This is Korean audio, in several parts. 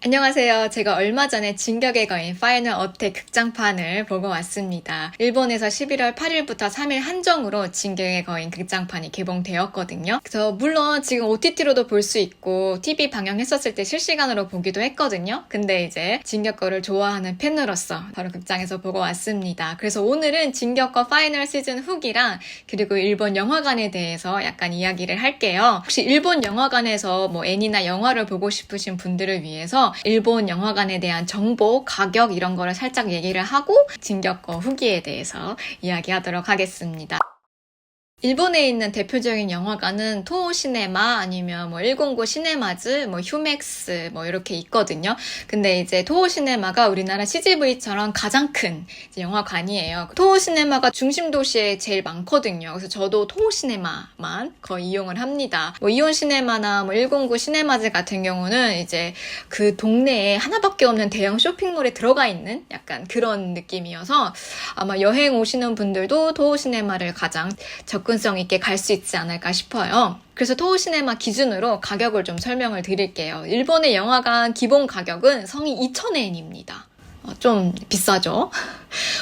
안녕하세요. 제가 얼마 전에 진격의 거인 파이널 어택 극장판을 보고 왔습니다. 일본에서 11월 8일부터 3일 한정으로 진격의 거인 극장판이 개봉되었거든요. 그래서 물론 지금 OTT로도 볼 수 있고 TV 방영했었을 때 실시간으로 보기도 했거든요. 근데 이제 진격거를 좋아하는 팬으로서 바로 극장에서 보고 왔습니다. 그래서 오늘은 진격거 파이널 시즌 후기랑 그리고 일본 영화관에 대해서 약간 이야기를 할게요. 혹시 일본 영화관에서 애니나 영화를 보고 싶으신 분들을 위해서 일본 영화관에 대한 정보, 가격 이런 거를 살짝 얘기를 하고 진격거 후기에 대해서 이야기하도록 하겠습니다. 일본에 있는 대표적인 영화관은 토호시네마 아니면 109 시네마즈, 휴맥스 이렇게 있거든요. 근데 이제 토호시네마가 우리나라 CGV처럼 가장 큰 영화관이에요. 토호시네마가 중심 도시에 제일 많거든요. 그래서 저도 토호시네마만 거의 이용을 합니다. 이온시네마나 109 시네마즈 같은 경우는 이제 그 동네에 하나밖에 없는 대형 쇼핑몰에 들어가 있는 약간 그런 느낌이어서 아마 여행 오시는 분들도 토호시네마를 가장 접근성 있게 갈 수 있지 않을까 싶어요. 그래서 토호시네마 기준으로 가격을 좀 설명을 드릴게요. 일본의 영화관 기본 가격은 성이 2,000엔입니다. 좀 비싸죠?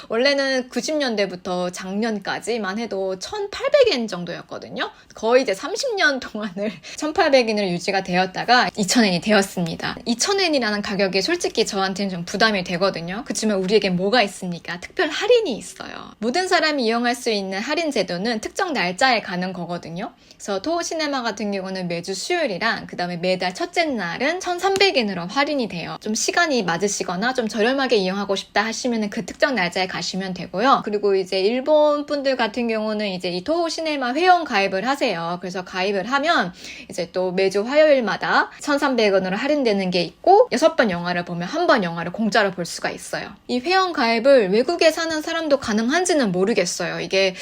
원래는 90년대부터 작년까지만 해도 1,800엔 정도였거든요. 거의 이제 30년 동안을 1,800엔으로 유지가 되었다가 2,000엔이 되었습니다. 2,000엔이라는 가격이 솔직히 저한테는 좀 부담이 되거든요. 그렇지만 우리에겐 뭐가 있습니까? 특별 할인이 있어요. 모든 사람이 이용할 수 있는 할인 제도는 특정 날짜에 가는 거거든요. 그래서 토호시네마 같은 경우는 매주 수요일이랑 그 다음에 매달 첫째 날은 1,300엔으로 할인이 돼요. 좀 시간이 맞으시거나 좀 저렴하게 이용하고 싶다 하시면 그 특정 날짜에 가시면 되고요. 그리고 이제 일본 분들 같은 경우는 이제 이 토호시네마 회원 가입을 하세요. 그래서 가입을 하면 이제 또 매주 화요일마다 1,300원으로 할인되는 게 있고 6번 영화를 보면 한 번 영화를 공짜로 볼 수가 있어요. 이 회원 가입을 외국에 사는 사람도 가능한지는 모르겠어요. 이게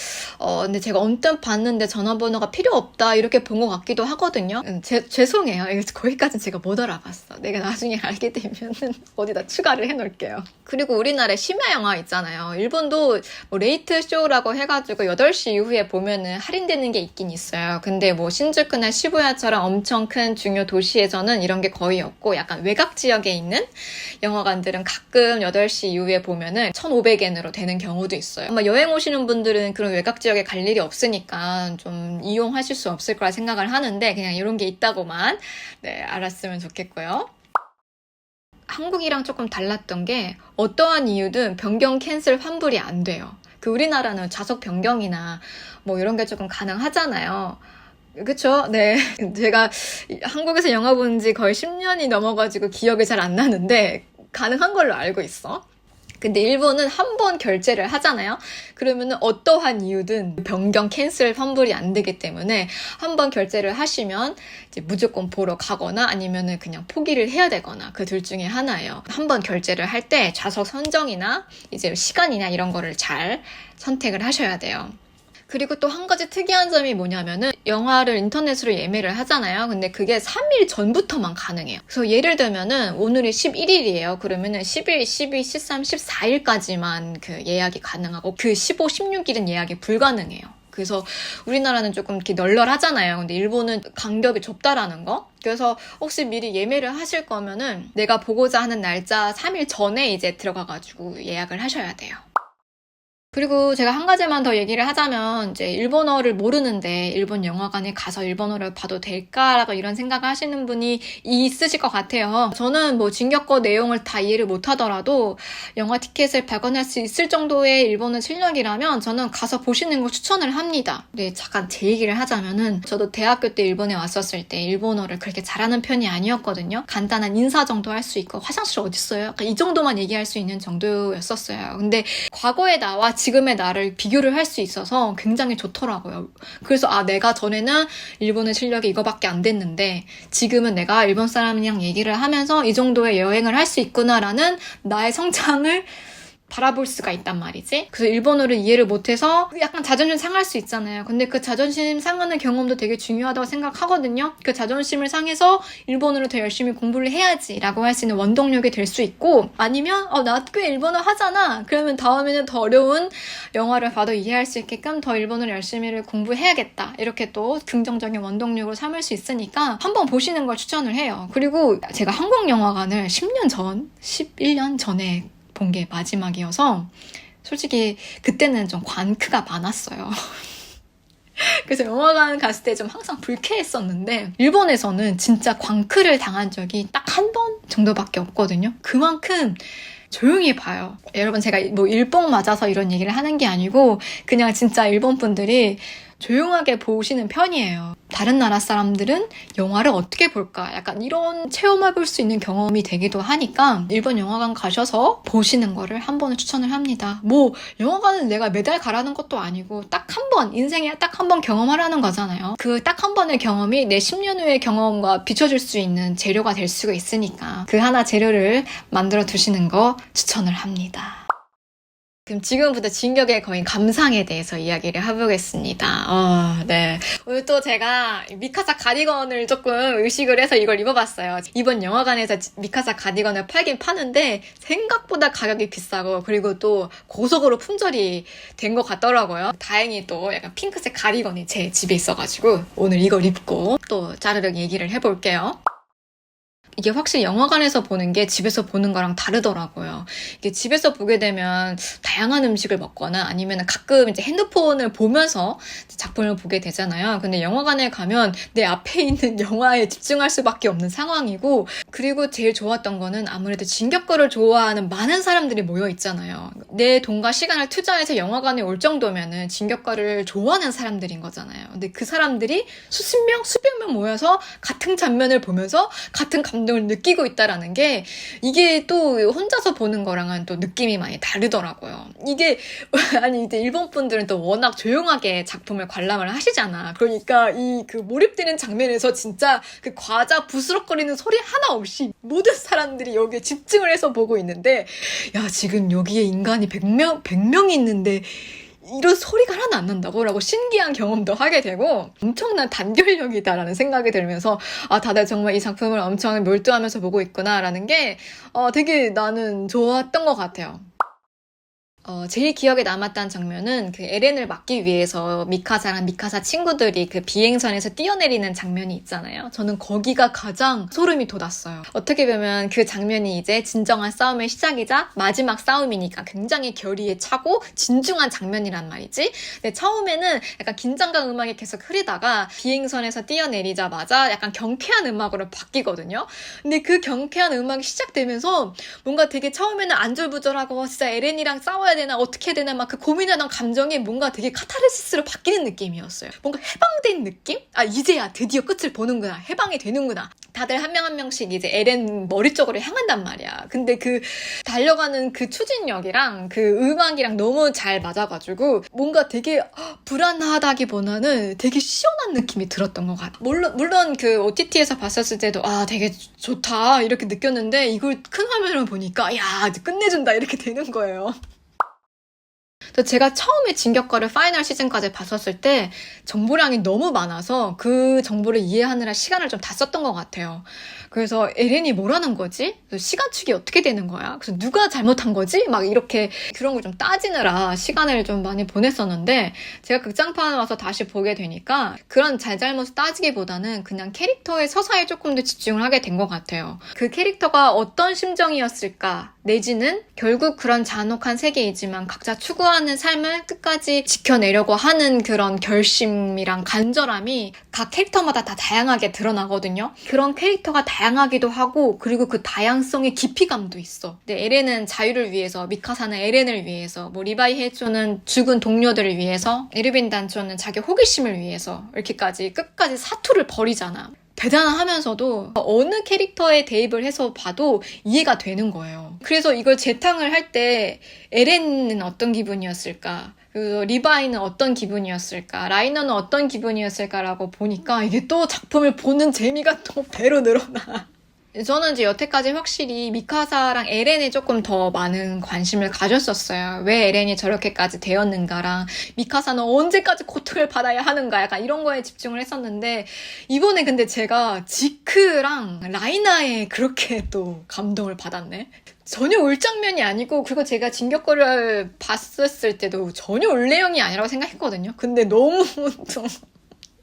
근데 제가 언뜻 봤는데 전화번호가 필요 없다 이렇게 본 것 같기도 하거든요. 죄송해요. 거기까지는 제가 못 알아봤어. 내가 나중에 알게 되면은 어디다 추가를 해놓을게요. 그리고 우리나라에 심야 영화 있잖아요. 일본도 레이트 쇼라고 해가지고 8시 이후에 보면은 할인되는 게 있긴 있어요. 근데 신주쿠나 시부야처럼 엄청 큰 중요 도시에서는 이런 게 거의 없고 약간 외곽 지역에 있는 영화관들은 가끔 8시 이후에 보면은 1,500엔으로 되는 경우도 있어요. 아마 여행 오시는 분들은 그런 외곽 지역에 갈 일이 없으니까 좀 이용하실 수 없을 거라 생각을 하는데 그냥 이런 게 있다고만 알았으면 좋겠고요. 한국이랑 조금 달랐던 게 어떠한 이유든 변경 캔슬 환불이 안 돼요. 우리나라는 좌석 변경이나 이런 게 조금 가능하잖아요. 그쵸? 네. 제가 한국에서 영화 본 지 거의 10년이 넘어가지고 기억이 잘 안 나는데 가능한 걸로 알고 있어. 근데 일본은 한 번 결제를 하잖아요. 그러면은 어떠한 이유든 변경 캔슬 환불이 안 되기 때문에 한 번 결제를 하시면 이제 무조건 보러 가거나 아니면은 그냥 포기를 해야 되거나 그 둘 중에 하나예요. 한 번 결제를 할 때 좌석 선정이나 이제 시간이나 이런 거를 잘 선택을 하셔야 돼요. 그리고 또 한 가지 특이한 점이 뭐냐면은 영화를 인터넷으로 예매를 하잖아요. 근데 그게 3일 전부터만 가능해요. 그래서 예를 들면은 오늘이 11일이에요. 그러면은 10일, 12, 13, 14일까지만 그 예약이 가능하고 그 15, 16일은 예약이 불가능해요. 그래서 우리나라는 조금 이렇게 널널하잖아요. 근데 일본은 간격이 좁다라는 거. 그래서 혹시 미리 예매를 하실 거면은 내가 보고자 하는 날짜 3일 전에 이제 들어가가지고 예약을 하셔야 돼요. 그리고 제가 한 가지만 더 얘기를 하자면 이제 일본어를 모르는데 일본 영화관에 가서 일본어를 봐도 될까라고 이런 생각을 하시는 분이 있으실 것 같아요. 저는 진격거 내용을 다 이해를 못하더라도 영화 티켓을 발권할 수 있을 정도의 일본어 실력이라면 저는 가서 보시는 걸 추천을 합니다. 근데 잠깐 제 얘기를 하자면은 저도 대학교 때 일본에 왔었을 때 일본어를 그렇게 잘하는 편이 아니었거든요. 간단한 인사 정도 할 수 있고 화장실 어딨어요? 약간 이 정도만 얘기할 수 있는 정도였었어요. 근데 과거의 나와 지금의 나를 비교를 할 수 있어서 굉장히 좋더라고요. 그래서 내가 전에는 일본의 실력이 이거밖에 안 됐는데 지금은 내가 일본 사람이랑 얘기를 하면서 이 정도의 여행을 할 수 있구나라는 나의 성장을 바라볼 수가 있단 말이지. 그래서 일본어를 이해를 못해서 약간 자존심 상할 수 있잖아요. 근데 그 자존심 상하는 경험도 되게 중요하다고 생각하거든요. 그 자존심을 상해서 일본어를 더 열심히 공부를 해야지 라고 할 수 있는 원동력이 될 수 있고, 아니면 나 꽤 일본어 하잖아. 그러면 다음에는 더 어려운 영화를 봐도 이해할 수 있게끔 더 일본어를 열심히 공부해야겠다. 이렇게 또 긍정적인 원동력으로 삼을 수 있으니까 한번 보시는 걸 추천을 해요. 그리고 제가 한국 영화관을 11년 전에 본 게 마지막이어서 솔직히 그때는 좀 관크가 많았어요. 그래서 영화관 갔을 때 좀 항상 불쾌했었는데, 일본에서는 진짜 광크를 당한 적이 딱 한 번 정도밖에 없거든요. 그만큼 조용히 봐요. 여러분, 제가 뭐 일뽕 맞아서 이런 얘기를 하는 게 아니고 그냥 진짜 일본 분들이 조용하게 보시는 편이에요. 다른 나라 사람들은 영화를 어떻게 볼까? 약간 이런 체험해볼 수 있는 경험이 되기도 하니까 일본 영화관 가셔서 보시는 거를 한 번은 추천을 합니다. 뭐 영화관은 내가 매달 가라는 것도 아니고 딱 한 번, 인생에 딱 한 번 경험하라는 거잖아요. 그 딱 한 번의 경험이 내 10년 후의 경험과 비춰줄 수 있는 재료가 될 수가 있으니까 그 하나 재료를 만들어 두시는 거 추천을 합니다. 그럼 지금부터 진격의 거인 감상에 대해서 이야기를 해보겠습니다. 네. 오늘 또 제가 미카사 가디건을 조금 의식을 해서 이걸 입어봤어요. 이번 영화관에서 미카사 가디건을 팔긴 파는데 생각보다 가격이 비싸고, 그리고 또 고속으로 품절이 된 것 같더라고요. 다행히 또 약간 핑크색 가디건이 제 집에 있어가지고 오늘 이걸 입고 또 짜르륵 얘기를 해볼게요. 이게 확실히 영화관에서 보는 게 집에서 보는 거랑 다르더라고요. 이게 집에서 보게 되면 다양한 음식을 먹거나 아니면 가끔 이제 핸드폰을 보면서 작품을 보게 되잖아요. 근데 영화관에 가면 내 앞에 있는 영화에 집중할 수밖에 없는 상황이고, 그리고 제일 좋았던 거는 아무래도 진격거를 좋아하는 많은 사람들이 모여 있잖아요. 내 돈과 시간을 투자해서 영화관에 올 정도면은 진격거를 좋아하는 사람들인 거잖아요. 근데 그 사람들이 수십 명, 수백 명 모여서 같은 장면을 보면서 같은 감동을 느끼고 있다라는 게, 이게 또 혼자서 보는 거랑은 또 느낌이 많이 다르더라고요. 이게 아니 이제 일본 분들은 또 워낙 조용하게 작품을 관람을 하시잖아. 그러니까 이 그 몰입되는 장면에서 진짜 그 과자 부스럭거리는 소리 하나 없이 모든 사람들이 여기에 집중을 해서 보고 있는데, 야 지금 여기에 인간이 100명이 있는데 이런 소리가 하나도 안 난다고? 라고 신기한 경험도 하게 되고 엄청난 단결력이다라는 생각이 들면서 다들 정말 이 작품을 엄청 몰두하면서 보고 있구나 라는 게 되게 나는 좋았던 것 같아요. 제일 기억에 남았던 장면은 그 에렌을 막기 위해서 미카사랑 미카사 친구들이 그 비행선에서 뛰어내리는 장면이 있잖아요. 저는 거기가 가장 소름이 돋았어요. 어떻게 보면 그 장면이 이제 진정한 싸움의 시작이자 마지막 싸움이니까 굉장히 결의에 차고 진중한 장면이란 말이지. 근데 처음에는 약간 긴장감 음악이 계속 흐르다가 비행선에서 뛰어내리자마자 약간 경쾌한 음악으로 바뀌거든요. 근데 그 경쾌한 음악이 시작되면서 뭔가 되게 처음에는 안절부절하고 진짜 에렌이랑 싸워야 되나 어떻게 해야 되나 막 그 고민하던 감정이 뭔가 되게 카타르시스로 바뀌는 느낌이었어요. 뭔가 해방된 느낌? 이제야 드디어 끝을 보는구나. 해방이 되는구나. 다들 한 명 한 명씩 이제 에렌 머리 쪽으로 향한단 말이야. 근데 그 달려가는 그 추진력이랑 그 음악이랑 너무 잘 맞아가지고 뭔가 되게 불안하다기보다는 되게 시원한 느낌이 들었던 것 같아. 물론 그 OTT에서 봤었을 때도 되게 좋다 이렇게 느꼈는데, 이걸 큰 화면으로 보니까 야 끝내준다 이렇게 되는 거예요. 제가 처음에 진격거를 파이널 시즌까지 봤었을 때 정보량이 너무 많아서 그 정보를 이해하느라 시간을 좀 다 썼던 것 같아요. 그래서 에렌이 뭐라는 거지? 시간축이 어떻게 되는 거야? 그래서 누가 잘못한 거지? 막 이렇게 그런 걸 좀 따지느라 시간을 좀 많이 보냈었는데, 제가 극장판에 와서 다시 보게 되니까 그런 잘잘못 따지기보다는 그냥 캐릭터의 서사에 조금 더 집중을 하게 된 것 같아요. 그 캐릭터가 어떤 심정이었을까? 내지는 결국 그런 잔혹한 세계이지만 각자 추구하는 삶을 끝까지 지켜내려고 하는 그런 결심이랑 간절함이 각 캐릭터마다 다 다양하게 드러나거든요. 그런 캐릭터가 다양하기도 하고, 그리고 그 다양성의 깊이감도 있어. 근데 에렌은 자유를 위해서, 미카사는 에렌을 위해서, 뭐 리바이 헤이초는 죽은 동료들을 위해서, 에르빈 단초는 자기 호기심을 위해서 이렇게까지 끝까지 사투를 벌이잖아. 대단하면서도 어느 캐릭터에 대입을 해서 봐도 이해가 되는 거예요. 그래서 이걸 재탕을 할 때 에렌은 어떤 기분이었을까? 리바이는 어떤 기분이었을까? 라이너는 어떤 기분이었을까라고 보니까 이게 또 작품을 보는 재미가 또 배로 늘어나. 저는 이제 여태까지 확실히 미카사랑 에렌에 조금 더 많은 관심을 가졌었어요. 왜 에렌이 저렇게까지 되었는가랑 미카사는 언제까지 고통을 받아야 하는가 약간 이런 거에 집중을 했었는데 이번에 근데 제가 지크랑 라이나에 그렇게 또 감동을 받았네. 전혀 올 장면이 아니고 그리고 제가 진격거를 봤었을 때도 전혀 올 내용이 아니라고 생각했거든요. 근데 너무 또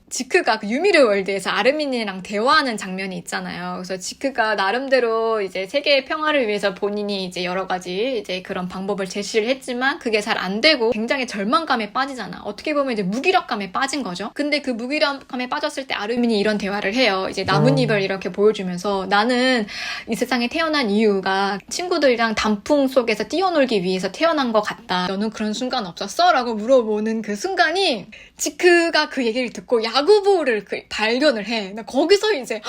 지크가 그 유미르 월드에서 아르민이랑 대화하는 장면이 있잖아요. 그래서 지크가 나름대로 이제 세계의 평화를 위해서 본인이 이제 여러 가지 이제 그런 방법을 제시를 했지만 그게 잘 안 되고 굉장히 절망감에 빠지잖아. 어떻게 보면 이제 무기력감에 빠진 거죠. 근데 그 무기력감에 빠졌을 때 아르민이 이런 대화를 해요. 이제 나뭇잎을 이렇게 보여주면서 나는 이 세상에 태어난 이유가 친구들이랑 단풍 속에서 뛰어놀기 위해서 태어난 것 같다. 너는 그런 순간 없었어? 라고 물어보는 그 순간이 지크가 그 얘기를 듣고 야구볼을 발견을 해. 나 거기서 이제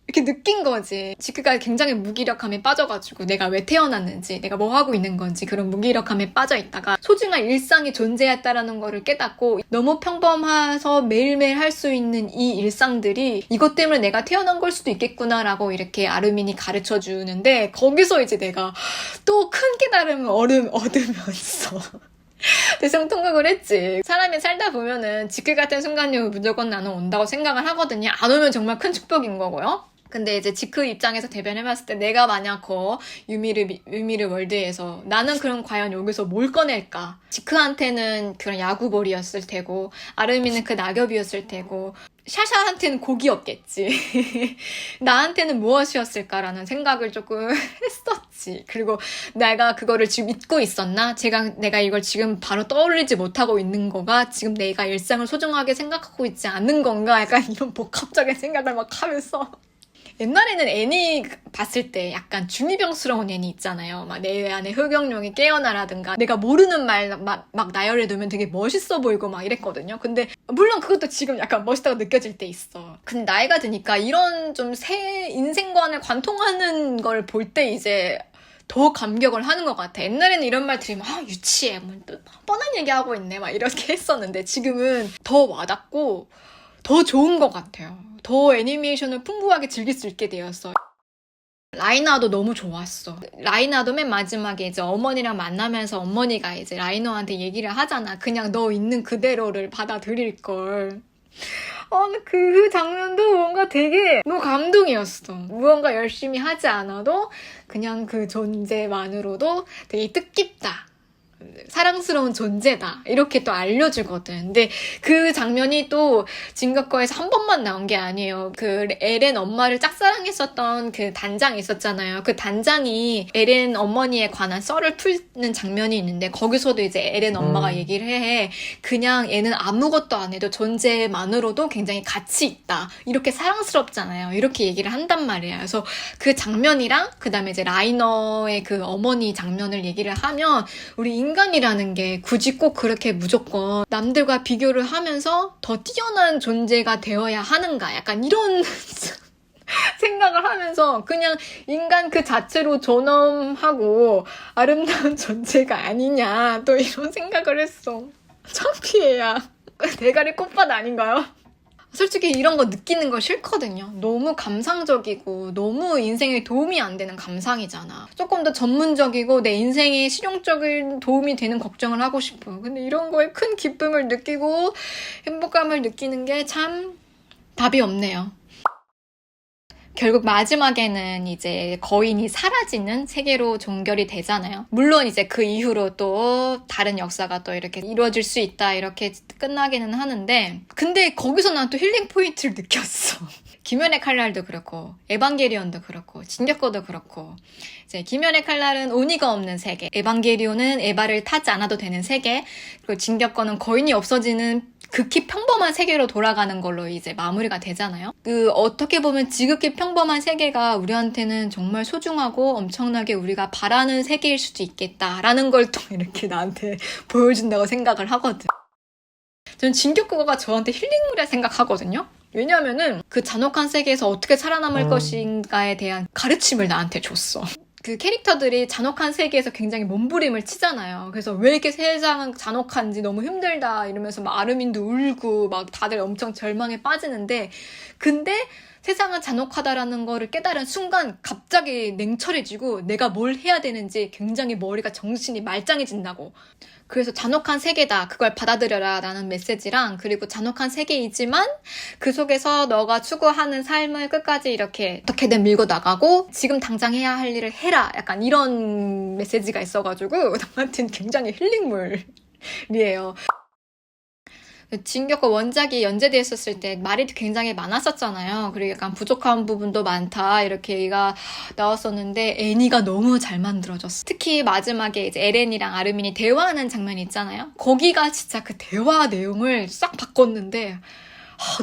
이렇게 느낀 거지. 지크가 굉장히 무기력함에 빠져가지고 내가 왜 태어났는지, 내가 뭐 하고 있는 건지 그런 무기력함에 빠져 있다가 소중한 일상이 존재했다라는 거를 깨닫고 너무 평범해서 매일매일 할 수 있는 이 일상들이 이것 때문에 내가 태어난 걸 수도 있겠구나라고 이렇게 아르민이 가르쳐 주는데 거기서 이제 내가 또 큰 깨달음을 얻으면서 대성통곡을 했지. 사람이 살다 보면은 지크 같은 순간이 무조건 나는 온다고 생각을 하거든요. 안 오면 정말 큰 축복인 거고요. 근데 이제 지크 입장에서 대변해봤을 때 내가 만약 유미르 월드에서 나는 그럼 과연 여기서 뭘 꺼낼까? 지크한테는 그런 야구볼이었을 테고 아르미는 그 낙엽이었을 테고 샤샤한테는 고기였겠지. 나한테는 무엇이었을까라는 생각을 조금 했었지. 그리고 내가 그거를 지금 잊고 있었나? 내가 이걸 지금 바로 떠올리지 못하고 있는 거가 지금 내가 일상을 소중하게 생각하고 있지 않는 건가? 약간 이런 복합적인 생각을 막 하면서 옛날에는 애니 봤을 때 약간 중이병스러운 애니 있잖아요. 막 내 안에 흑역룡이 깨어나라든가 내가 모르는 말 막 나열해 두면 되게 멋있어 보이고 막 이랬거든요. 근데 물론 그것도 지금 약간 멋있다고 느껴질 때 있어. 근데 나이가 드니까 이런 좀 새 인생관을 관통하는 걸 볼 때 이제 더 감격을 하는 것 같아. 옛날에는 이런 말 들으면 유치해. 뭐 뻔한 얘기하고 있네. 막 이렇게 했었는데 지금은 더 와닿고 더 좋은 것 같아요. 더 애니메이션을 풍부하게 즐길 수 있게 되었어. 라이나도 너무 좋았어. 라이나도 맨 마지막에 이제 어머니랑 만나면서 어머니가 이제 라이너한테 얘기를 하잖아. 그냥 너 있는 그대로를 받아들일 걸. 그 장면도 뭔가 되게 너무 감동이었어. 무언가 열심히 하지 않아도 그냥 그 존재만으로도 되게 뜻깊다. 사랑스러운 존재다 이렇게 또 알려주거든. 근데 그 장면이 또 진격거에서 한 번만 나온 게 아니에요. 그 에렌 엄마를 짝사랑했었던 그 단장이 있었잖아요. 그 단장이 에렌 어머니에 관한 썰을 풀는 장면이 있는데 거기서도 이제 에렌 엄마가 얘기를 해. 그냥 얘는 아무것도 안 해도 존재만으로도 굉장히 가치 있다. 이렇게 사랑스럽잖아요. 이렇게 얘기를 한단 말이에요. 그래서 그 장면이랑 그 다음에 이제 라이너의 그 어머니 장면을 얘기를 하면 우리 인간이라는 게 굳이 꼭 그렇게 무조건 남들과 비교를 하면서 더 뛰어난 존재가 되어야 하는가 약간 이런 생각을 하면서 그냥 인간 그 자체로 존엄하고 아름다운 존재가 아니냐 또 이런 생각을 했어. 창피해야. 대가리 꽃밭 아닌가요? 솔직히 이런 거 느끼는 거 싫거든요. 너무 감상적이고 너무 인생에 도움이 안 되는 감상이잖아. 조금 더 전문적이고 내 인생에 실용적인 도움이 되는 걱정을 하고 싶어. 근데 이런 거에 큰 기쁨을 느끼고 행복감을 느끼는 게 참 답이 없네요. 결국 마지막에는 이제 거인이 사라지는 세계로 종결이 되잖아요. 물론 이제 그 이후로 또 다른 역사가 또 이렇게 이루어질 수 있다 이렇게 끝나기는 하는데 근데 거기서 난 또 힐링 포인트를 느꼈어. 김연의 칼날도 그렇고 에반게리온도 그렇고 진격거도 그렇고 이제 김연의 칼날은 온이가 없는 세계, 에반게리온은 에바를 타지 않아도 되는 세계, 그리고 진격거는 거인이 없어지는 극히 평범한 세계로 돌아가는 걸로 이제 마무리가 되잖아요. 어떻게 보면 지극히 평범한 세계가 우리한테는 정말 소중하고 엄청나게 우리가 바라는 세계일 수도 있겠다라는 걸 또 이렇게 나한테 보여준다고 생각을 하거든. 저는 진격거가 저한테 힐링물이라 생각하거든요. 왜냐하면은 그 잔혹한 세계에서 어떻게 살아남을 것인가에 대한 가르침을 나한테 줬어. 그 캐릭터들이 잔혹한 세계에서 굉장히 몸부림을 치잖아요. 그래서 왜 이렇게 세상은 잔혹한지 너무 힘들다 이러면서 막 아르민도 울고 막 다들 엄청 절망에 빠지는데 근데 세상은 잔혹하다라는 거를 깨달은 순간 갑자기 냉철해지고 내가 뭘 해야 되는지 굉장히 머리가 정신이 말짱해진다고. 그래서 잔혹한 세계다. 그걸 받아들여라 라는 메시지랑, 그리고 잔혹한 세계이지만 그 속에서 너가 추구하는 삶을 끝까지 이렇게 어떻게든 밀고 나가고 지금 당장 해야 할 일을 해라. 약간 이런 메시지가 있어가지고 저한테는 굉장히 힐링물이에요. 진격과 원작이 연재되었을 때 말이 굉장히 많았었잖아요. 그리고 약간 부족한 부분도 많다 이렇게 얘기가 나왔었는데 애니가 너무 잘 만들어졌어. 특히 마지막에 이제 에렌이랑 아르민이 대화하는 장면이 있잖아요. 거기가 진짜 그 대화 내용을 싹 바꿨는데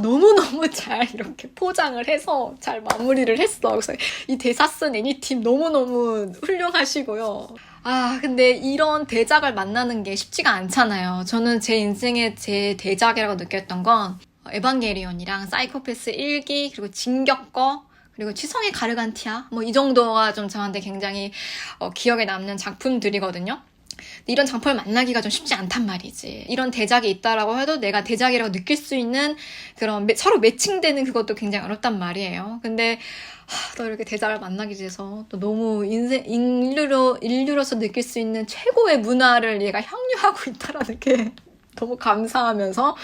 너무너무 잘 이렇게 포장을 해서 잘 마무리를 했어. 그래서 이 대사 쓴 애니팀 너무너무 훌륭하시고요. 근데 이런 대작을 만나는 게 쉽지가 않잖아요. 저는 제 인생의 제 대작이라고 느꼈던 건 에반게리온이랑 사이코패스 1기, 그리고 진격거, 그리고 치성의 가르간티아, 뭐 이 정도가 좀 저한테 굉장히 기억에 남는 작품들이거든요. 이런 작품을 만나기가 좀 쉽지 않단 말이지. 이런 대작이 있다라고 해도 내가 대작이라고 느낄 수 있는 그런 서로 매칭되는 그것도 굉장히 어렵단 말이에요. 근데 또 이렇게 대작을 만나게 돼서 또 너무 인류로서 느낄 수 있는 최고의 문화를 얘가 향유하고 있다라는 게 너무 감사하면서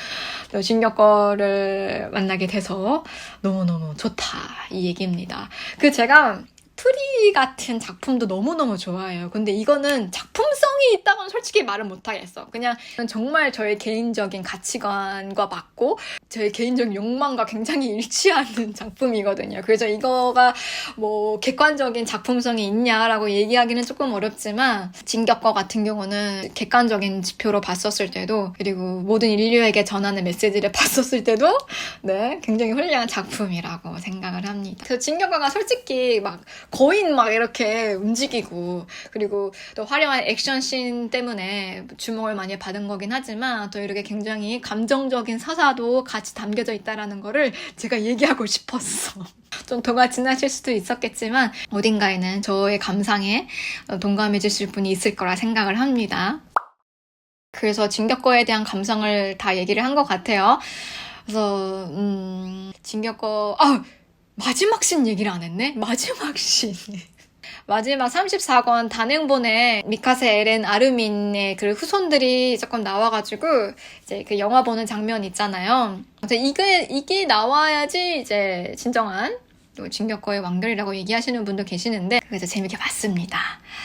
진격거를 만나게 돼서 너무너무 좋다 이 얘기입니다. 제가 트리 같은 작품도 너무너무 좋아해요. 근데 이거는 작품성이 있다고는 솔직히 말은 못하겠어. 그냥 정말 저의 개인적인 가치관과 맞고 저의 개인적인 욕망과 굉장히 일치하는 작품이거든요. 그래서 이거가 뭐 객관적인 작품성이 있냐라고 얘기하기는 조금 어렵지만 진격거 같은 경우는 객관적인 지표로 봤었을 때도, 그리고 모든 인류에게 전하는 메시지를 봤었을 때도 굉장히 훌륭한 작품이라고 생각을 합니다. 그래서 진격거가 솔직히 거인 이렇게 움직이고, 그리고 또 화려한 액션씬 때문에 주목을 많이 받은 거긴 하지만 또 이렇게 굉장히 감정적인 서사도 같이 담겨져 있다라는 거를 제가 얘기하고 싶었어. 좀 도가 지나칠 수도 있었겠지만 어딘가에는 저의 감상에 동감해 주실 분이 있을 거라 생각을 합니다. 그래서 진격거에 대한 감상을 다 얘기를 한 것 같아요. 그래서 진격거 마지막 씬 얘기를 안 했네? 마지막 씬. 마지막 34권 단행본에 미카세, 에렌, 아르민의 그 후손들이 조금 나와가지고 이제 그 영화 보는 장면 있잖아요. 그래서 이게 나와야지 이제 진정한 또 진격거의 완결이라고 얘기하시는 분도 계시는데, 그래서 재밌게 봤습니다.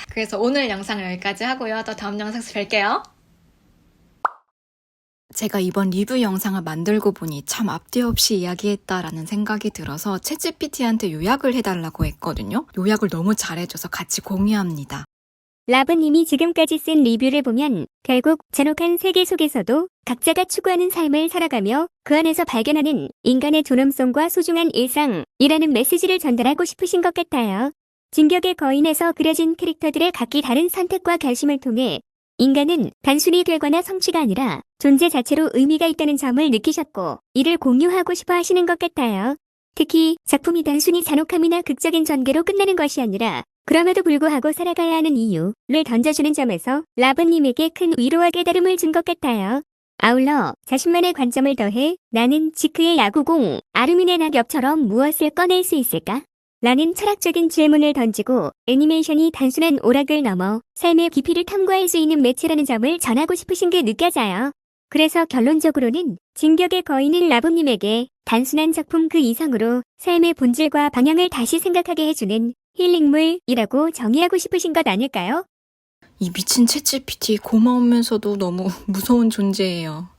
그래서 오늘 영상을 여기까지 하고요. 또 다음 영상에서 뵐게요. 제가 이번 리뷰 영상을 만들고 보니 참 앞뒤 없이 이야기했다라는 생각이 들어서 챗GPT한테 요약을 해달라고 했거든요. 요약을 너무 잘해줘서 같이 공유합니다. 라브님이 지금까지 쓴 리뷰를 보면 결국 잔혹한 세계 속에서도 각자가 추구하는 삶을 살아가며 그 안에서 발견하는 인간의 존엄성과 소중한 일상이라는 메시지를 전달하고 싶으신 것 같아요. 진격의 거인에서 그려진 캐릭터들의 각기 다른 선택과 결심을 통해 인간은 단순히 결과나 성취가 아니라 존재 자체로 의미가 있다는 점을 느끼셨고 이를 공유하고 싶어 하시는 것 같아요. 특히 작품이 단순히 잔혹함이나 극적인 전개로 끝나는 것이 아니라 그럼에도 불구하고 살아가야 하는 이유를 던져주는 점에서 라브님에게 큰 위로와 깨달음을 준 것 같아요. 아울러 자신만의 관점을 더해 나는 지크의 야구공, 아르민의 낙엽처럼 무엇을 꺼낼 수 있을까? 라는 철학적인 질문을 던지고 애니메이션이 단순한 오락을 넘어 삶의 깊이를 탐구할 수 있는 매체라는 점을 전하고 싶으신 게 느껴져요. 그래서 결론적으로는 진격의 거인은 라브님에게 단순한 작품 그 이상으로 삶의 본질과 방향을 다시 생각하게 해주는 힐링물이라고 정의하고 싶으신 것 아닐까요? 이 미친 챗GPT 고마우면서도 너무 무서운 존재예요.